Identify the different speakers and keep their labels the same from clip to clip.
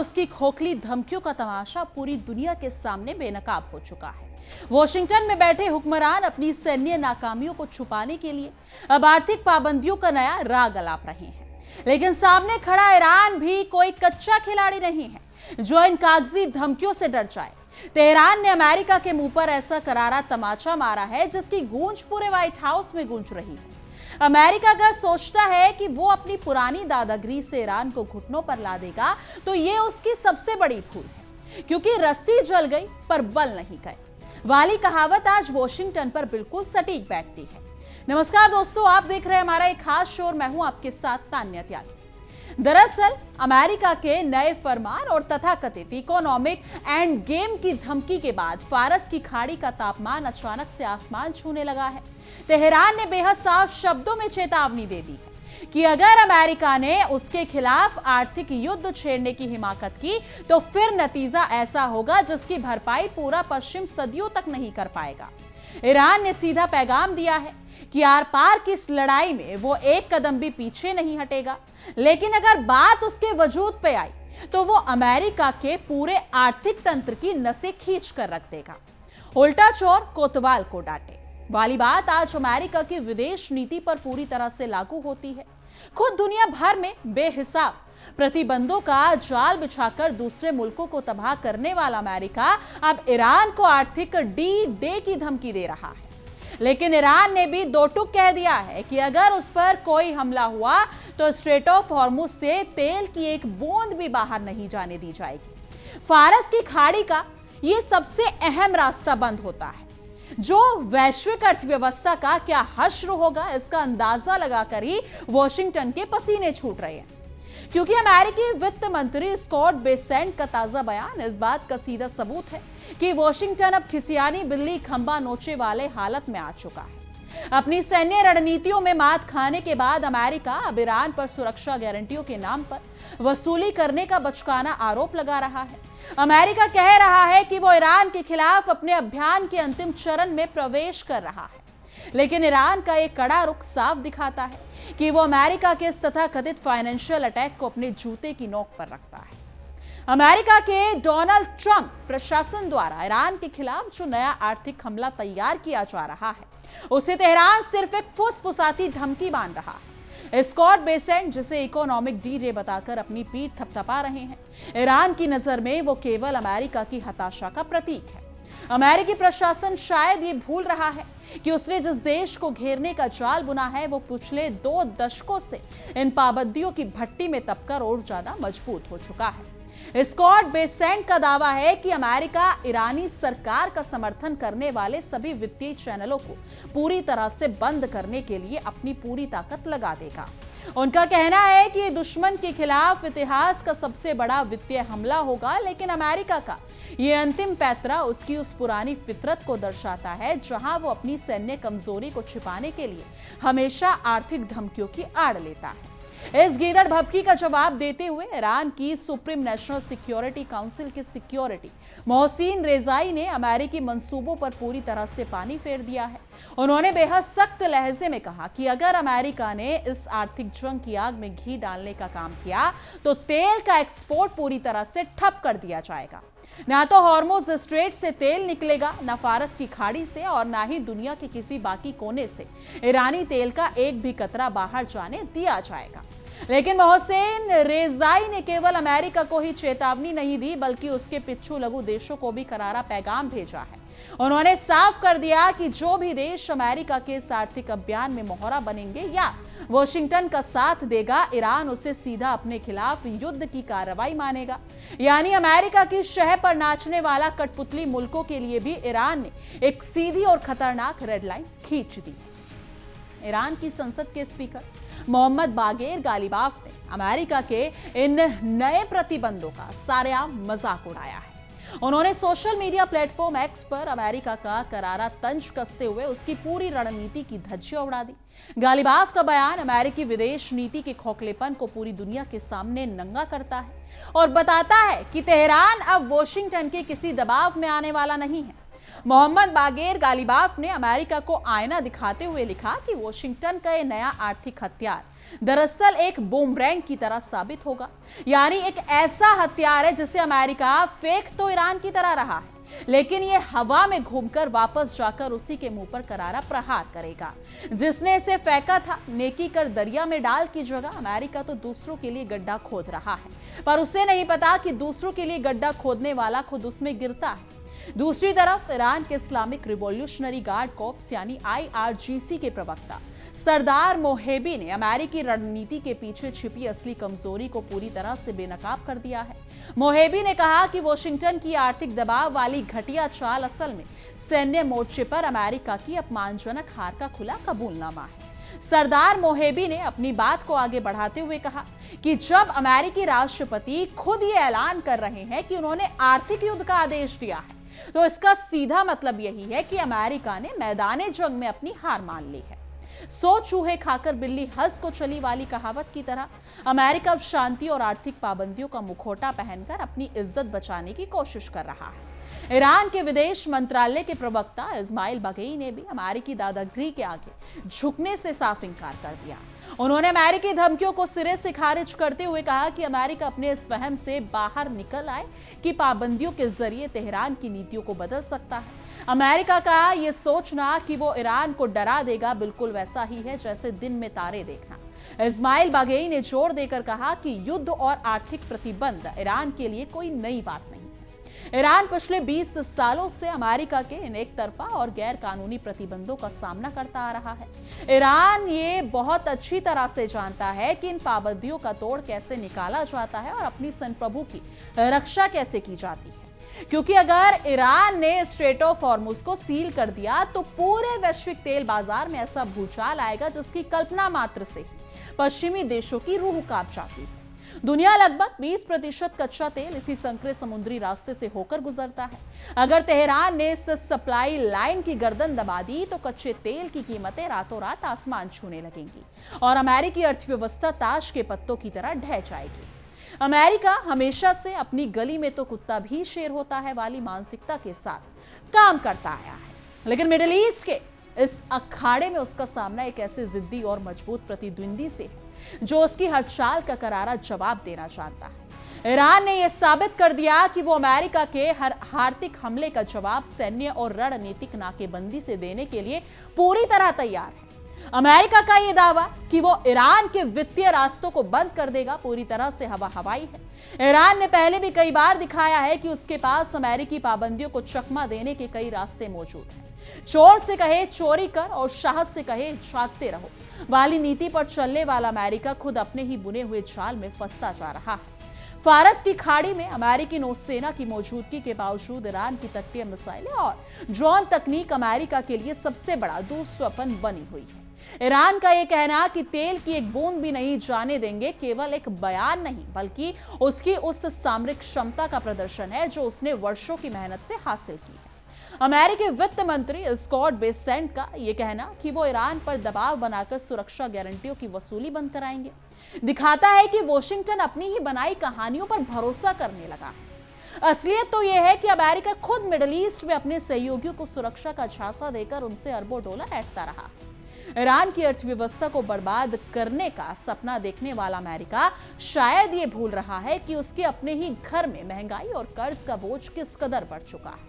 Speaker 1: उसकी खोखली धमकियों का तमाशा पूरी दुनिया के सामने बेनकाब हो चुका है। वॉशिंगटन में बैठे हुक्मरान अपनी सैन्य नाकामियों को छुपाने के लिए अब आर्थिक पाबंदियों का नया राग अलाप रहे हैं, लेकिन सामने खड़ा ईरान भी कोई कच्चा खिलाड़ी नहीं है जो इन कागजी धमकियों से डर जाए। तेहरान ने अमेरिका के मुंह पर ऐसा करारा तमाचा मारा है जिसकी गूंज पूरे व्हाइट हाउस में गूंज रही है। अमेरिका अगर सोचता है कि वो अपनी पुरानी दादागिरी से ईरान को घुटनों पर ला देगा तो ये उसकी सबसे बड़ी भूल है, क्योंकि रस्सी जल गई पर बल नहीं गए वाली कहावत आज वॉशिंगटन पर बिल्कुल सटीक बैठती है। नमस्कार दोस्तों, आप देख रहे हैं हमारा एक खास शो और मैं हूं आपके साथ तान्या त्यागी। दरअसल अमेरिका के नए फरमान और तथाकथित इकोनॉमिक एंड गेम की धमकी के बाद फारस की खाड़ी का तापमान अचानक से आसमान छूने लगा है। तेहरान ने बेहद साफ शब्दों में चेतावनी दे दी है कि अगर अमेरिका ने उसके खिलाफ आर्थिक युद्ध छेड़ने की हिमाकत की तो फिर नतीजा ऐसा होगा जिसकी भरपाई पूरा पश्चिम सदियों तक नहीं कर पाएगा। ईरान ने सीधा पैगाम दिया है कि आर पार की इस लड़ाई में वो एक कदम भी पीछे नहीं हटेगा, लेकिन अगर बात उसके वजूद पे आई तो वो अमेरिका के पूरे आर्थिक तंत्र की नसें खींच कर रख देगा। उल्टा चोर कोतवाल को डांटे वाली बात आज अमेरिका की विदेश नीति पर पूरी तरह से लागू होती है। खुद दुनिया भर में बेहिसाब प्रतिबंधों का जाल बिछाकर दूसरे मुल्कों को तबाह करने वाला अमेरिका अब ईरान को आर्थिक डी डे की धमकी दे रहा है। लेकिन ईरान ने भी दो टूक कह दिया है कि अगर उस पर कोई हमला हुआ तो स्ट्रेट ऑफ हॉर्मुज से तेल की एक बूंद भी बाहर नहीं जाने दी जाएगी। फारस की खाड़ी का यह सबसे अहम रास्ता बंद होता है, जो वैश्विक अर्थव्यवस्था का क्या हश्र होगा इसका अंदाजा लगाकर ही वॉशिंगटन के पसीने छूट रहे हैं, क्योंकि अमेरिकी वित्त मंत्री स्कॉट बेसेंट का ताजा बयान इस बात का सीधा सबूत है कि वॉशिंगटन अब खिसियानी बिल्ली खंबा नोचे वाले हालत में आ चुका है। अपनी सैन्य रणनीतियों में मात खाने के बाद अमेरिका अब ईरान पर सुरक्षा गारंटियों के नाम पर वसूली करने का बचकाना आरोप लगा रहा है। अमेरिका कह रहा है कि वो ईरान के खिलाफ अपने अभियान के अंतिम चरण में प्रवेश कर रहा है, लेकिन ईरान का एक कड़ा रुख साफ दिखाता है कि वो अमेरिका के इस तथाकथित फाइनेंशियल अटैक को अपने जूते की नोक पर रखता है। अमेरिका के डोनाल्ड ट्रंप प्रशासन द्वारा ईरान के खिलाफ जो नया आर्थिक हमला तैयार किया जा रहा है उसे तेहरान सिर्फ एक फुसफुसाती धमकी मान रहा है। स्कॉट बेसेंट, जिसे इकोनॉमिक डी-डे बताकर अपनी पीठ थपथपा रहे हैं, ईरान की नजर में वो केवल अमेरिका की हताशा का प्रतीक है। अमेरिकी प्रशासन शायद ये भूल रहा है कि उसने जिस देश को घेरने का जाल बुना है वो पिछले 2 दशकों से इन पाबंदियों की भट्टी में तपकर और ज्यादा मजबूत हो चुका है। स्कॉट बेसेंट का दावा है कि अमेरिका ईरानी सरकार का समर्थन करने वाले सभी वित्तीय चैनलों को पूरी तरह से बंद करने के लिए अपनी पूरी ताकत लगा देगा। उनका कहना है कि ये दुश्मन के खिलाफ इतिहास का सबसे बड़ा वित्तीय हमला होगा, लेकिन अमेरिका का ये अंतिम पैतरा उसकी उस पुरानी फितरत को दर्शाता है जहां वो अपनी सैन्य कमजोरी को छिपाने के लिए हमेशा आर्थिक धमकियों की आड़ लेता है। इस गीदड़ भभकी का जवाब देते हुए ईरान की सुप्रीम नेशनल सिक्योरिटी काउंसिल के सिक्योरिटी मोहसिन रेजाई ने अमेरिकी मंसूबों पर पूरी तरह से पानी फेर दिया है। उन्होंने बेहद सख्त लहजे में कहा कि अगर अमेरिका ने इस आर्थिक जंग की आग में घी डालने का काम किया तो तेल का एक्सपोर्ट पूरी तरह से ठप कर दिया जाएगा। ना तो हॉर्मुज स्ट्रेट से तेल निकलेगा, ना फारस की खाड़ी से, और ना ही दुनिया के किसी बाकी कोने से ईरानी तेल का एक भी कतरा बाहर जाने दिया जाएगा। लेकिन मोहसिन रेजाई ने केवल अमेरिका को ही चेतावनी नहीं दी बल्कि उसके पिच्छू लघु देशों को भी करारा पैगाम भेजा है। उन्होंने साफ कर दिया कि जो भी देश अमेरिका के इस आर्थिक अभियान में मोहरा बनेंगे या वॉशिंगटन का साथ देगा, ईरान उसे सीधा अपने खिलाफ युद्ध की कार्रवाई मानेगा। यानी अमेरिका की शह पर नाचने वाला कठपुतली मुल्कों के लिए भी ईरान ने एक सीधी और खतरनाक रेड लाइन खींच दी। ईरान की संसद के स्पीकर मोहम्मद बागेर गालिबाफ ने अमेरिका के इन नए प्रतिबंधों का सारेआम मजाक उड़ाया है। उन्होंने सोशल मीडिया प्लेटफॉर्म एक्स पर अमेरिका का करारा तंज कसते हुए उसकी पूरी रणनीति की धज्जियां उड़ा दी। गालिबाफ का बयान अमेरिकी विदेश नीति के खोखलेपन को पूरी दुनिया के सामने नंगा करता है और बताता है कि तेहरान अब वॉशिंगटन के किसी दबाव में आने वाला नहीं है। मोहम्मद बागेर गालिबाफ ने अमेरिका को आईना दिखाते हुए लिखा कि वॉशिंगटन का ये नया आर्थिक हथियार दरअसल एक बूमरैंग की तरह साबित होगा, यानी एक ऐसा हथियार है जिसे अमेरिका फेंक तो ईरान की तरह रहा है, लेकिन ये हवा में घूमकर वापस जाकर उसी के मुंह पर करारा प्रहार करेगा। जिसने इसे फेंका था नेकी कर दरिया में डाल की जगह अमेरिका तो दूसरों के लिए गड्ढा खोद रहा है, पर उसे नहीं पता कि दूसरों के लिए गड्ढा खोदने वाला खुद उसमें गिरता है। दूसरी तरफ ईरान के इस्लामिक रिवॉल्यूशनरी गार्ड कॉर्प्स यानी IRGC के प्रवक्ता सरदार मोहेबी ने अमेरिकी रणनीति के पीछे छिपी असली कमजोरी को पूरी तरह से बेनकाब कर दिया है। मोहेबी ने कहा कि वॉशिंगटन की आर्थिक दबाव वाली घटिया चाल असल में सैन्य मोर्चे पर अमेरिका की अपमानजनक हार का खुला कबूलनामा है। सरदार मोहेबी ने अपनी बात को आगे बढ़ाते हुए कहा कि जब अमेरिकी राष्ट्रपति खुद ये ऐलान कर रहे हैं कि उन्होंने आर्थिक युद्ध का आदेश दिया है, तो इसका सीधा मतलब यही है कि अमेरिका ने मैदाने जंग में अपनी हार मान ली है। सो चूहे खाकर बिल्ली हंस को चली वाली कहावत की तरह अमेरिका अब शांति और आर्थिक पाबंदियों का मुखौटा पहनकर अपनी इज्जत बचाने की कोशिश कर रहा है। ईरान के विदेश मंत्रालय के प्रवक्ता इस्माइल बागेई ने भी अमेरिकी दादागिरी के आगे झुकने से साफ इंकार कर दिया। उन्होंने अमेरिकी धमकियों को सिरे से खारिज करते हुए कहा कि अमेरिका अपने इस वहम से बाहर निकल आए कि पाबंदियों के जरिए तेहरान की नीतियों को बदल सकता है। अमेरिका का यह सोचना कि वो ईरान को डरा देगा बिल्कुल वैसा ही है जैसे दिन में तारे देखना। इस्माइल बागेई ने जोर देकर कहा कि युद्ध और आर्थिक प्रतिबंध ईरान के लिए कोई नई बात नहीं है। ईरान पिछले 20 सालों से अमेरिका के इन एक तरफा और गैर कानूनी प्रतिबंधों का सामना करता आ रहा है। ईरान ये बहुत अच्छी तरह से जानता है कि इन पाबंदियों का तोड़ कैसे निकाला जाता है और अपनी संप्रभु की रक्षा कैसे की जाती है, क्योंकि अगर ईरान ने स्ट्रेट ऑफ हॉर्मुज को सील कर दिया तो पूरे वैश्विक तेल बाजार में ऐसा भूचाल आएगा जिसकी कल्पना मात्र से ही पश्चिमी देशों की रूह कांप जाती है। दुनिया लगभग 20% कच्चा तेल इसी संकरे समुद्री रास्ते से होकर गुजरता है। अगर तेहरान ने इस सप्लाई लाइन की गर्दन दबा दी तो कच्चे तेल की कीमतें रातों रात आसमान छूने लगेंगी और अमेरिकी अर्थव्यवस्था ताश के पत्तों की तरह ढह जाएगी। अमेरिका हमेशा से अपनी गली में तो कुत्ता भी शेर होता है वाली मानसिकता के साथ काम करता आया है, लेकिन मिडिल ईस्ट के इस अखाड़े में उसका सामना एक ऐसे जिद्दी और मजबूत प्रतिद्वंदी से है जो उसकी हर चाल का करारा जवाब देना चाहता है। ईरान ने यह साबित कर दिया कि वो अमेरिका के हर आर्थिक हमले का जवाब सैन्य और रणनीतिक नाकेबंदी से देने के लिए पूरी तरह तैयार है। अमेरिका का यह दावा कि वो ईरान के वित्तीय रास्तों को बंद कर देगा पूरी तरह से हवा हवाई है। ईरान ने पहले भी कई बार दिखाया है कि उसके पास अमेरिकी पाबंदियों को चकमा देने के कई रास्ते मौजूद हैं। चोर से कहे चोरी कर और साहस से कहे जागते रहो वाली नीति पर चलने वाला अमेरिका खुद अपने ही बुने हुए जाल में फंसता जा रहा है। फारस की खाड़ी में अमेरिकी नौसेना की मौजूदगी के बावजूद ईरान की तटीय मिसाइलें और ड्रोन तकनीक अमेरिका के लिए सबसे बड़ा दुस्वप्न बनी हुई है। ईरान का यह कहना कि तेल की एक बूंद भी नहीं जाने देंगे बेवल एक बयान नहीं बल्कि उसकी उस सामरिक क्षमता का प्रदर्शन है जो उसने वर्षों की मेहनत से हासिल की है। अमेरिकी वित्त मंत्री स्कॉट बेसेंट का यह कहना कि वो ईरान पर दबाव बनाकर सुरक्षा गारंटियों की वसूली बंद कराएंगे दिखाता है कि वॉशिंगटन अपनी ही बनाई कहानियों पर भरोसा करने लगा है। असलियत तो यह है कि अमेरिका खुद मिडिल ईस्ट में अपने सहयोगियों को सुरक्षा का झांसा देकर उनसे अरबों डॉलर ऐंठता रहा। ईरान की अर्थव्यवस्था को बर्बाद करने का सपना देखने वाला अमेरिका शायद ये भूल रहा है कि उसके अपने ही घर में महंगाई और कर्ज का बोझ किस कदर बढ़ चुका है।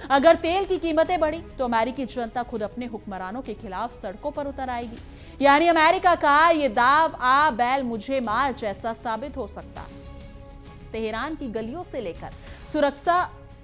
Speaker 1: अगर तेल की कीमतें बढ़ी तो अमेरिकी जनता खुद अपने हुक्मरानों के खिलाफ सड़कों पर उतर आएगी, यानी अमेरिका का ये दाव आ बैल मुझे मार जैसा साबित हो सकता है। तेहरान की गलियों से लेकर सुरक्षा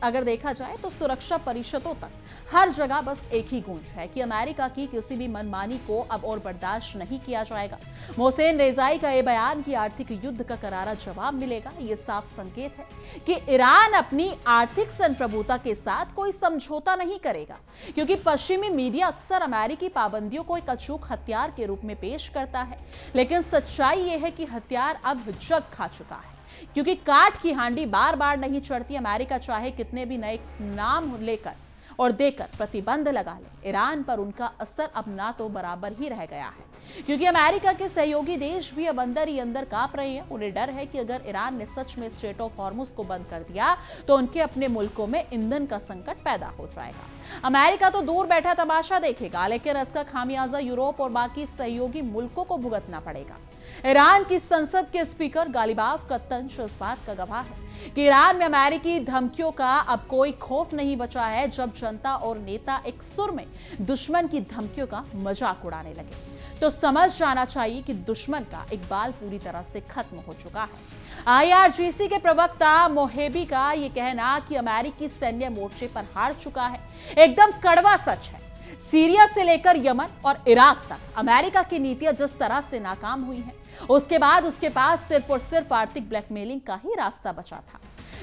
Speaker 1: अगर देखा जाए तो सुरक्षा परिषदों तक हर जगह बस एक ही गूंज है कि अमेरिका की किसी भी मनमानी को अब और बर्दाश्त नहीं किया जाएगा। मोहसेन रेजाई का यह बयान कि आर्थिक युद्ध का करारा जवाब मिलेगा, यह साफ संकेत है कि ईरान अपनी आर्थिक संप्रभुता के साथ कोई समझौता नहीं करेगा, क्योंकि पश्चिमी मीडिया अक्सर अमेरिकी पाबंदियों को एक अचूक हथियार के रूप में पेश करता है, लेकिन सच्चाई यह है कि हथियार अब जग खा चुका है, क्योंकि काठ की हांडी बार बार नहीं चढ़ती। अमेरिका चाहे कितने भी नए नाम लेकर और देकर प्रतिबंध लगा ले, ईरान पर उनका असर अब ना तो बराबर ही रह गया है क्योंकि अमेरिका के सहयोगी देश भी अब अंदर ही अंदर कांप रहे हैं। उन्हें डर है कि अगर ईरान ने सच में स्ट्रेट ऑफ हॉर्मुज को बंद कर दिया तो उनके अपने मुल्कों में ईंधन का संकट पैदा हो जाएगा। अमेरिका तो दूर बैठा तमाशा देखेगा, लेकिन इसका खामियाजा यूरोप और बाकी सहयोगी मुल्कों को भुगतना पड़ेगा। ईरान की संसद के स्पीकर गालिबाफ का तंज इस बात का गवाह है कि ईरान में अमेरिकी धमकियों का अब कोई खौफ नहीं बचा है। जब जनता और नेता एक सुर में दुश्मन की धमकियों का मजाक उड़ाने लगे तो समझ जाना चाहिए कि दुश्मन का इकबाल पूरी तरह से खत्म हो चुका है। IRGC के प्रवक्ता मोहेबी का यह कहना कि अमेरिकी सैन्य मोर्चे पर हार चुका है एकदम कड़वा सच है। सीरिया से लेकर यमन और इराक तक अमेरिका की नीतियां जिस तरह से नाकाम हुई हैं, उसके बाद उसके पास सिर्फ और सिर्फ आर्थिक ब्लैकमेलिंग का ही रास्ता बचा था।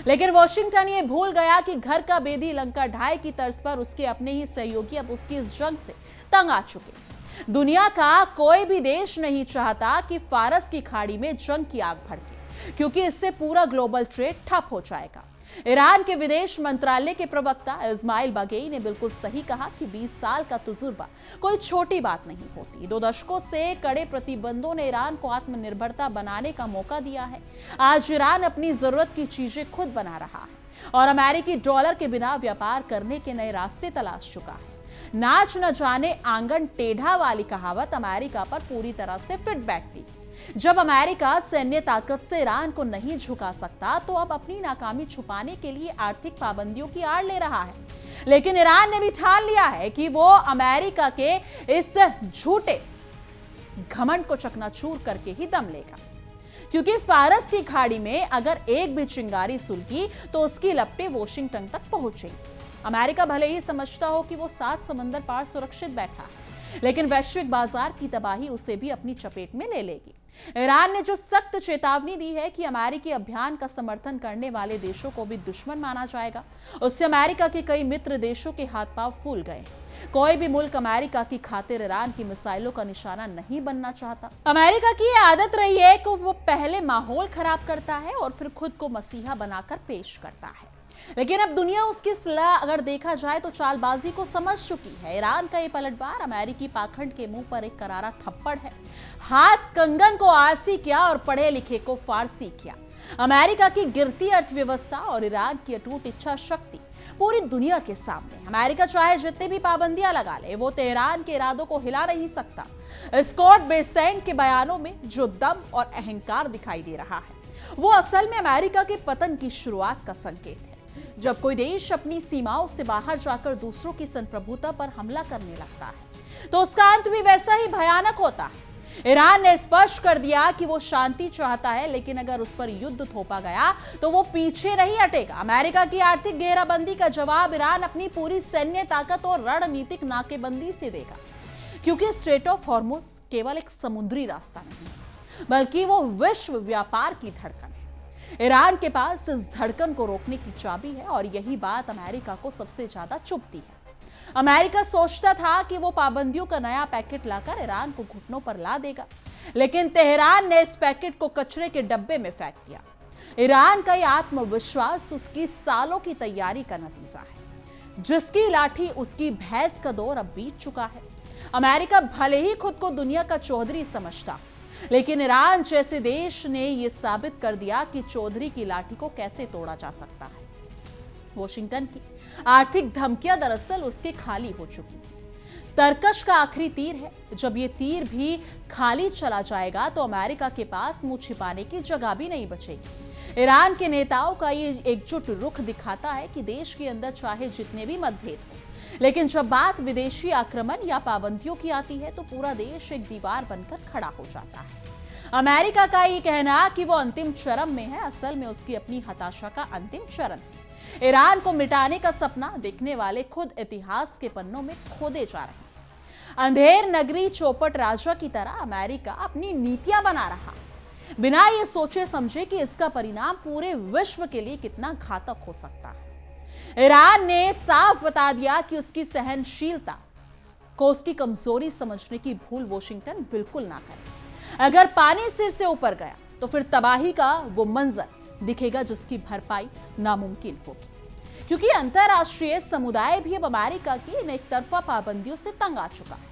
Speaker 1: लेकिन वॉशिंगटन ये भूल गया कि घर का बेदी लंका ढाई की तर्ज पर उसके अपने ही सहयोगी अब उसकी इस जंग से तंग आ चुके। दुनिया का कोई भी देश नहीं चाहता कि फारस की खाड़ी में जंग की आग भड़के, क्योंकि इससे पूरा ग्लोबल ट्रेड ठप हो जाएगा। ईरान के विदेश मंत्रालय के प्रवक्ता इस्माइल बागेई ने बिल्कुल सही कहा कि 20 साल का तजुर्बा कोई छोटी बात नहीं होती। 2 दशकों से कड़े प्रतिबंधों ने ईरान को आत्मनिर्भरता बनाने का मौका दिया है। आज ईरान अपनी जरूरत की चीजें खुद बना रहा है और अमेरिकी डॉलर के बिना व्यापार करने के नए रास्ते तलाश चुका है। नाच न जाने आंगन टेढ़ा वाली कहावत अमेरिका पर पूरी तरह से फिट बैठती है। जब अमेरिका सैन्य ताकत से ईरान को नहीं झुका सकता तो अब अपनी नाकामी छुपाने के लिए आर्थिक पाबंदियों की आड़ ले रहा है। लेकिन ईरान ने भी ठान लिया है कि वो अमेरिका के इस झूठे घमंड को चकनाचूर करके ही दम लेगा, क्योंकि फारस की खाड़ी में अगर एक भी चिंगारी सुलगी तो उसकी लपटें वॉशिंगटन तक पहुंचेंगी। अमेरिका भले ही समझता हो कि वो 7 समंदर पार सुरक्षित बैठा है, लेकिन वैश्विक बाजार की तबाही उसे भी अपनी चपेट में ले लेगी। ईरान ने जो सख्त चेतावनी दी है कि अमेरिकी अभियान का समर्थन करने वाले देशों को भी दुश्मन माना जाएगा, उससे अमेरिका के कई मित्र देशों के हाथ पांव फूल गए। कोई भी मुल्क अमेरिका की खातिर ईरान की मिसाइलों का निशाना नहीं बनना चाहता। अमेरिका की यह आदत रही है कि वो पहले माहौल खराब करता है और फिर खुद को मसीहा बनाकर पेश करता है। लेकिन अब दुनिया उसकी सलाह अगर देखा जाए तो चालबाजी को समझ चुकी है। ईरान का ये पलटवार अमेरिकी पाखंड के मुंह पर एक करारा थप्पड़ है। हाथ कंगन को आरसी किया और पढ़े लिखे को फारसी किया। अमेरिका की गिरती अर्थव्यवस्था और ईरान की अटूट इच्छा शक्ति पूरी दुनिया के सामने। अमेरिका चाहे जितनी भी पाबंदियां लगा ले, वो तेहरान के इरादों को हिला नहीं सकता। स्कॉट बेसेंट के बयानों में जो दम और अहंकार दिखाई दे रहा है, वो असल में अमेरिका के पतन की शुरुआत का संकेत है। जब कोई देश अपनी सीमाओं से बाहर जाकर दूसरों की संप्रभुता पर हमला करने लगता है तो उसका अंत भी वैसा ही भयानक होता है। ईरान ने स्पष्ट कर दिया कि वो शांति चाहता है, लेकिन अगर उस पर युद्ध थोपा गया तो वो पीछे नहीं हटेगा। अमेरिका की आर्थिक घेराबंदी का जवाब ईरान अपनी पूरी सैन्य ताकत और रणनीतिक नाकेबंदी से देगा, क्योंकि स्ट्रेट ऑफ हॉर्मुज केवल एक समुद्री रास्ता नहीं बल्कि वो विश्व व्यापार की धड़कन है। ईरान के पास इस धड़कन को रोकने की चाबी है और यही बात अमेरिका को सबसे ज्यादा चुभती है। अमेरिका सोचता था कि वो पाबंदियों का नया पैकेट लाकर ईरान को घुटनों पर ला देगा, लेकिन तेहरान ने इस पैकेट को कचरे के डब्बे में फेंक दिया। ईरान का यह आत्मविश्वास उसकी सालों की तैयारी का नतीजा है। जिसकी लाठी उसकी भैंस का दौर अब बीत चुका है। अमेरिका भले ही खुद को दुनिया का चौधरी समझता, लेकिन ईरान जैसे देश ने यह साबित कर दिया कि चौधरी की लाठी को कैसे तोड़ा जा सकता है। वॉशिंगटन की आर्थिक धमकियां दरअसल उसके खाली हो चुकी। तरकश का आखिरी तीर है। जब ये तीर भी खाली चला जाएगा तो अमेरिका के पास मुंह छिपाने की जगह भी नहीं बचेगी। ईरान के नेताओं का ये एकजुट रुख दिखाता है कि देश के अंदर चाहे जितने भी मतभेद हो, लेकिन जब बात विदेशी आक्रमण या पाबंदियों की आती है तो पूरा देश एक दीवार बनकर खड़ा हो जाता है। अमेरिका का ये कहना कि वो अंतिम चरण में है, असल में उसकी अपनी हताशा का अंतिम चरण है। ईरान को मिटाने का सपना देखने वाले खुद इतिहास के पन्नों में खोदे जा रहे हैं। अंधेर नगरी चौपट राजा की तरह अमेरिका अपनी नीतियां बना रहा है, बिना ये सोचे समझे कि इसका परिणाम पूरे विश्व के लिए कितना घातक हो सकता है। ईरान ने साफ बता दिया कि उसकी सहनशीलता को उसकी कमजोरी समझने की भूल वॉशिंगटन बिल्कुल ना करे। अगर पानी सिर से ऊपर गया तो फिर तबाही का वो मंजर दिखेगा जिसकी भरपाई नामुमकिन होगी, क्योंकि अंतरराष्ट्रीय समुदाय भी अब अमेरिका की इन एक तरफा पाबंदियों से तंग आ चुका है।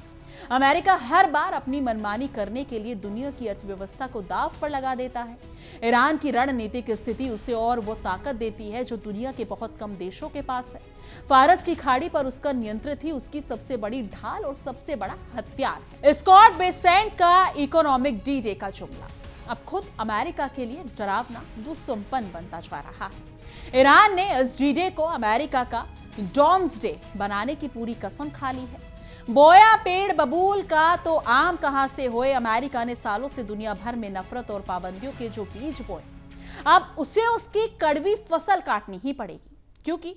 Speaker 1: अमेरिका हर बार अपनी मनमानी करने के लिए दुनिया की अर्थव्यवस्था को दांव पर लगा देता है। ईरान की रणनीतिक स्थिति उसे और वो ताकत देती है जो दुनिया के बहुत कम देशों के पास है। फारस की खाड़ी पर उसका नियंत्रित ही उसकी सबसे बड़ी ढाल और सबसे बड़ा हथियार है। स्कॉट बेसेंट का इकोनॉमिक डी-डे का जुमला अब खुद अमेरिका के लिए डरावना दुस्संपन्न बनता जा रहा है। ईरान ने इस डी-डे को अमेरिका का डॉम्सडे बनाने की पूरी कसम खा ली है। बोया पेड़ बबूल का तो आम कहां से होए, अमेरिका ने सालों से दुनिया भर में नफरत और पाबंदियों के जो बीज बोए, अब उसे उसकी कड़वी फसल काटनी ही पड़ेगी, क्योंकि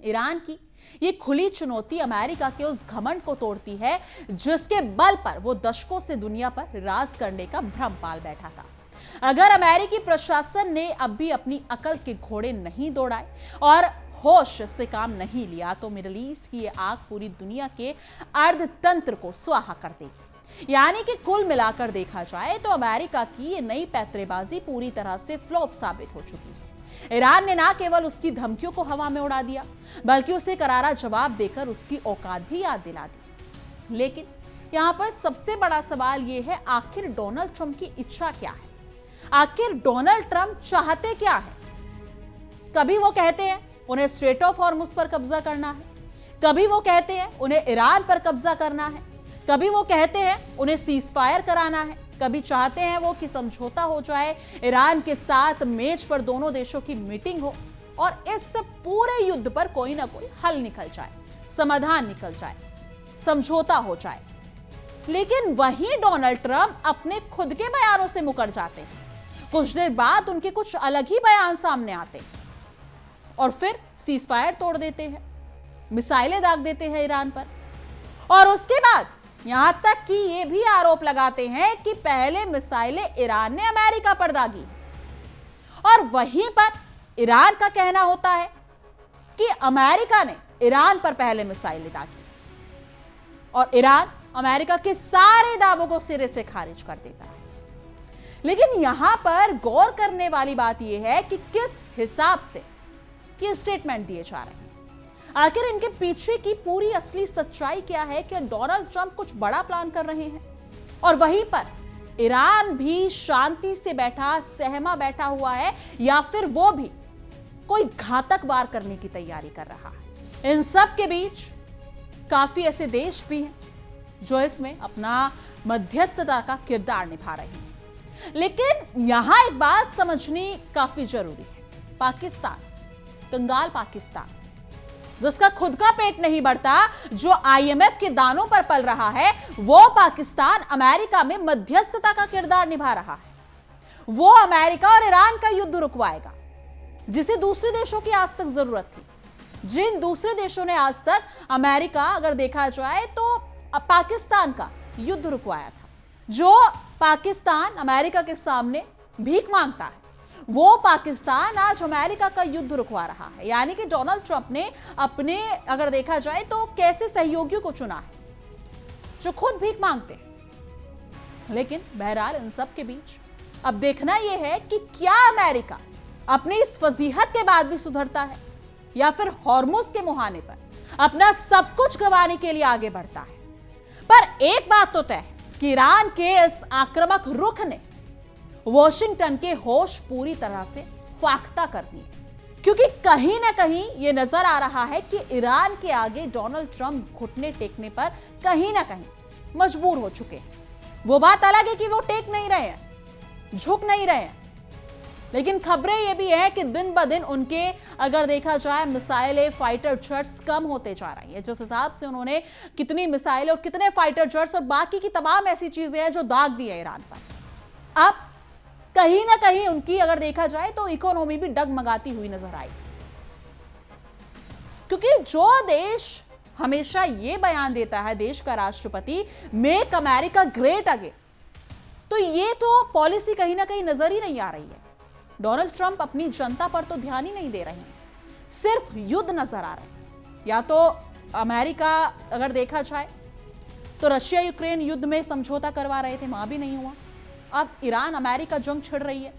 Speaker 1: ईरान की ये खुली चुनौती अमेरिका के उस घमंड को तोड़ती है जिसके बल पर वो दशकों से दुनिया पर राज करने का भ्रम पाल बैठा था। अगर अमेरिकी प्रशासन ने अब भी अपनी अकल के घोड़े नहीं दौड़ाए और होश से काम नहीं लिया तो मिडिल ईस्ट की ये आग पूरी दुनिया के अर्थतंत्र को स्वाहा कर देगी। यानी कि कुल मिलाकर देखा जाए तो अमेरिका की ये नई पैंतरेबाजी पूरी तरह से फ्लॉप साबित हो चुकी है। ईरान ने ना केवल उसकी धमकियों को हवा में उड़ा दिया, बल्कि उसे करारा जवाब देकर उसकी औकात भी याद दिला दी। लेकिन यहां पर सबसे बड़ा सवाल यह है, आखिर डोनाल्ड ट्रंप की इच्छा क्या है? आखिर डोनाल्ड ट्रंप चाहते क्या है? कभी वो कहते हैं उन्हें स्ट्रेट ऑफ हॉर्मुज पर कब्जा करना है, कभी वो कहते हैं उन्हें ईरान पर कब्जा करना है, कभी वो कहते हैं उन्हें सीज फायर कराना है, कभी चाहते हैं वो कि समझौता हो जाए, ईरान के साथ मेज पर दोनों देशों की मीटिंग हो और इस पूरे युद्ध पर कोई ना कोई हल निकल जाए, समाधान निकल जाए, समझौता हो जाए। लेकिन वहीं डोनाल्ड ट्रंप अपने खुद के बयानों से मुकर जाते हैं। कुछ देर बाद उनके कुछ अलग ही बयान सामने आते हैं और फिर सीज फायर तोड़ देते हैं, मिसाइलें दाग देते हैं ईरान पर, और उसके बाद यहां तक कि ये भी आरोप लगाते हैं कि पहले मिसाइलें ईरान ने अमेरिका पर दागी, और वहीं पर ईरान का कहना होता है कि अमेरिका ने ईरान पर पहले मिसाइलें दागी, और ईरान अमेरिका के सारे दावों को सिरे से खारिज कर देता है। लेकिन यहां पर गौर करने वाली बात यह है कि किस हिसाब से ये स्टेटमेंट दिए जा रहे हैं। आखिर इनके पीछे की पूरी असली सच्चाई क्या है? कि डोनाल्ड ट्रंप कुछ बड़ा प्लान कर रहे हैं और वहीं पर ईरान भी शांति से सहमा बैठा हुआ है, या फिर वो भी कोई घातक वार करने की तैयारी कर रहा है? इन सब के बीच काफी ऐसे देश भी हैं जो इसमें अपना मध्यस्थता का किरदार निभा रहे हैं। लेकिन यहां एक बात समझनी काफी जरूरी है। पाकिस्तान, कंगाल पाकिस्तान, जिसका खुद का पेट नहीं भरता, जो IMF के दानों पर पल रहा है, वो पाकिस्तान अमेरिका में मध्यस्थता का किरदार निभा रहा है। वो अमेरिका और ईरान का युद्ध रुकवाएगा, जिसे दूसरे देशों की आज तक जरूरत थी। जिन दूसरे देशों ने आज तक अमेरिका, अगर देखा जाए तो पाकिस्तान का युद्ध रुकवाया था, जो पाकिस्तान अमेरिका के सामने भीख मांगता है, वो पाकिस्तान आज अमेरिका का युद्ध रुकवा रहा है। यानी कि डोनाल्ड ट्रंप ने अपने, अगर देखा जाए तो, कैसे सहयोगियों को चुना है जो खुद भीख मांगते हैं। लेकिन बहरहाल इन सब के बीच अब देखना यह है कि क्या अमेरिका अपनी इस फजीहत के बाद भी सुधरता है, या फिर हॉर्मुज के मुहाने पर अपना सब कुछ गंवाने के लिए आगे बढ़ता है। पर एक बात तो तय है कि ईरान के इस आक्रामक रुख ने वॉशिंगटन के होश पूरी तरह से फाख्ता कर दिए, क्योंकि कहीं ना कहीं यह नजर आ रहा है कि ईरान के आगे डोनाल्ड ट्रंप घुटने टेकने पर कहीं ना कहीं मजबूर हो चुके हैं। वो बात अलग है कि वो टेक नहीं रहे हैं, झुक नहीं रहे हैं, लेकिन खबरें ये भी है कि दिन ब दिन उनके, अगर देखा जाए, मिसाइलें, फाइटर जेट्स कम होते जा रही है। जिस हिसाब से उन्होंने कितनी मिसाइलें और कितने फाइटर जेट्स और बाकी की तमाम ऐसी चीजें हैं जो दाग दी है ईरान पर, अब कहीं ना कहीं उनकी, अगर देखा जाए तो, इकोनॉमी भी डगमगाती हुई नजर आई। क्योंकि जो देश हमेशा ये बयान देता है, देश का राष्ट्रपति, मेक अमेरिका ग्रेट अगेन, तो ये तो पॉलिसी कहीं ना कहीं नजर ही नहीं आ रही है। डोनाल्ड ट्रंप अपनी जनता पर तो ध्यान ही नहीं दे रहे हैं, सिर्फ युद्ध नजर आ रहे हैं। या तो अमेरिका, अगर देखा जाए तो, रशिया यूक्रेन युद्ध में समझौता करवा रहे थे, वहां भी नहीं हुआ। अब ईरान अमेरिका जंग छिड़ रही है।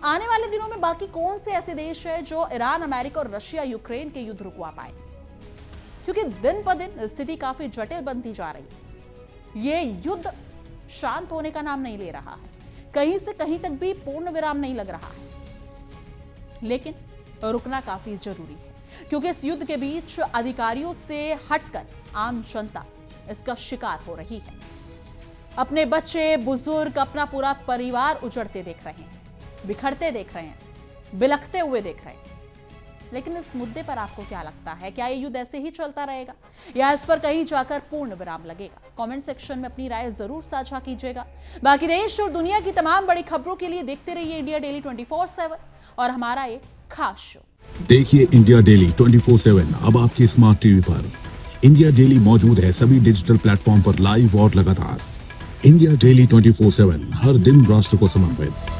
Speaker 1: आने वाले दिनों में बाकी कौन से ऐसे देश है जो ईरान, अमेरिका और रशिया यूक्रेन के युद्ध रुकवा पाए? क्योंकि दिन ब दिन स्थिति काफी जटिल बनती जा रही है। ये युद्ध शांत होने का नाम नहीं ले रहा है, कहीं से कहीं तक भी पूर्ण विराम नहीं लग रहा है। लेकिन रुकना काफी जरूरी है, क्योंकि इस युद्ध के बीच अधिकारियों से हटकर आम जनता इसका शिकार हो रही है। अपने बच्चे, बुजुर्ग, अपना पूरा परिवार उजड़ते देख रहे हैं, बिखरते देख रहे हैं, बिलखते हुए देख रहे हैं। लेकिन इस मुद्दे पर आपको क्या लगता है? क्या ये युद्ध ऐसे ही चलता रहेगा या इस पर कहीं जाकर पूर्ण विराम लगेगा? कमेंट सेक्शन में अपनी राय जरूर साझा कीजिएगा। बाकी देश और दुनिया की तमाम बड़ी खबरों के लिए देखते रहिए इंडिया डेली 24/7 और हमारा एक खास शो।
Speaker 2: देखिए इंडिया डेली 24/7 अब आपके स्मार्ट टीवी पर। इंडिया डेली मौजूद है सभी डिजिटल प्लेटफॉर्म पर लाइव और लगातार। इंडिया डेली 24/7 हर दिन राष्ट्र को समर्पित।